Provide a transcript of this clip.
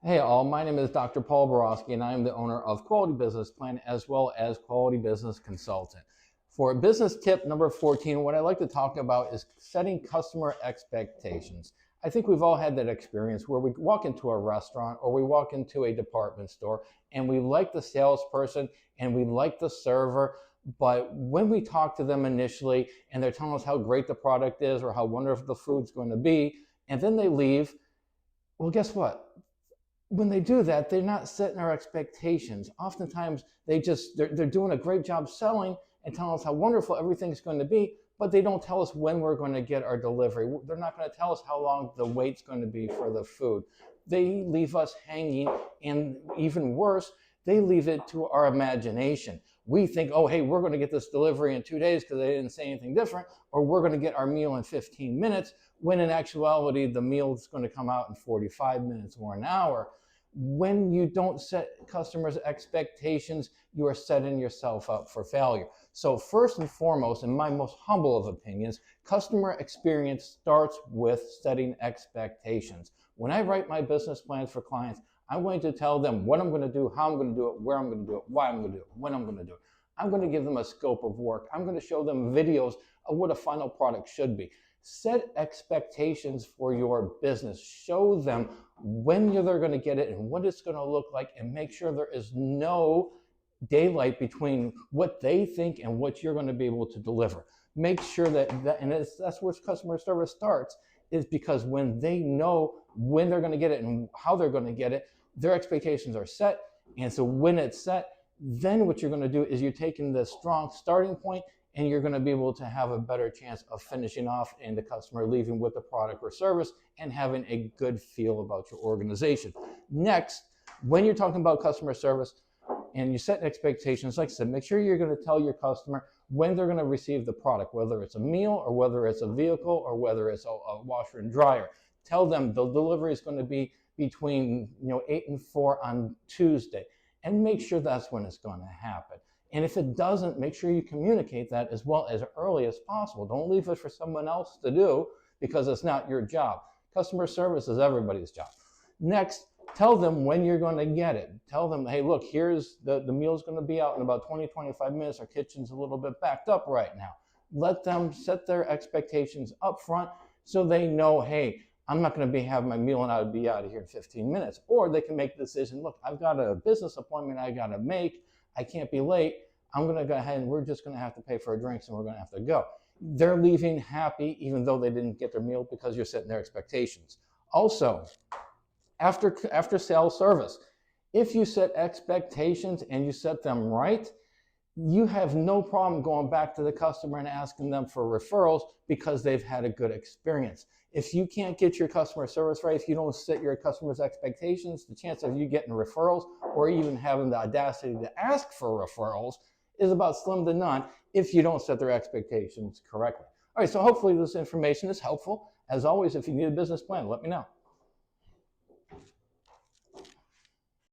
Hey all, my name is Dr. Paul Borosky and I am the owner of Quality Business Plan as well as Quality Business Consultant. For business tip number 14, what I like to talk about is setting customer expectations. I think we've all had that experience where we walk into a restaurant or we walk into a department store and we like the salesperson and we like the server, but when we talk to them initially and they're telling us how great the product is or how wonderful the food's going to be, and then they leave, well, guess what? When they do that, they're not setting our expectations. Oftentimes, they're doing a great job selling and telling us how wonderful everything's going to be, but they don't tell us when we're going to get our delivery. They're not going to tell us how long the wait's going to be for the food. They leave us hanging, and even worse, they leave it to our imagination. We think, oh, hey, we're going to get this delivery in 2 days because they didn't say anything different, or we're going to get our meal in 15 minutes, when in actuality, the meal is going to come out in 45 minutes or an hour. When you don't set customers' expectations, you are setting yourself up for failure. So first and foremost, in my most humble of opinions, customer experience starts with setting expectations. When I write my business plans for clients, I'm going to tell them what I'm going to do, how I'm going to do it, where I'm going to do it, why I'm going to do it, when I'm going to do it. I'm going to give them a scope of work. I'm going to show them videos of what a final product should be. Set expectations for your business. Show them when they're going to get it and what it's going to look like, and make sure there is no daylight between what they think and what you're going to be able to deliver. Make sure that's where customer service starts, is because when they know when they're going to get it and how they're going to get it, their expectations are set. And so when it's set, then what you're going to do is you're taking the strong starting point, and you're going to be able to have a better chance of finishing off and the customer leaving with the product or service and having a good feel about your organization. Next, when you're talking about customer service and you set expectations, like I said, make sure you're going to tell your customer when they're going to receive the product, whether it's a meal or whether it's a vehicle or whether it's a washer and dryer. Tell them the delivery is going to be between 8 and 4 on Tuesday, and make sure that's when it's going to happen. And if it doesn't, make sure you communicate that as well as early as possible. Don't leave it for someone else to do because it's not your job. Customer service is everybody's job. Next, tell them when you're going to get it. Tell them, hey, look, here's the meal's going to be out in about 20, 25 minutes. Our kitchen's a little bit backed up right now. Let them set their expectations up front so they know, hey, I'm not going to have my meal and I'll be out of here in 15 minutes. Or they can make the decision, look, I've got a business appointment I got to make. I can't be late. I'm going to go ahead and we're just going to have to pay for our drinks and we're going to have to go. They're leaving happy even though they didn't get their meal because you're setting their expectations. Also, after sales service, if you set expectations and you set them right, you have no problem going back to the customer and asking them for referrals because they've had a good experience. If you can't get your customer service right, if you don't set your customers' expectations, the chance of you getting referrals or even having the audacity to ask for referrals is about slim to none if you don't set their expectations correctly. All right, so hopefully this information is helpful. As always, if you need a business plan, let me know.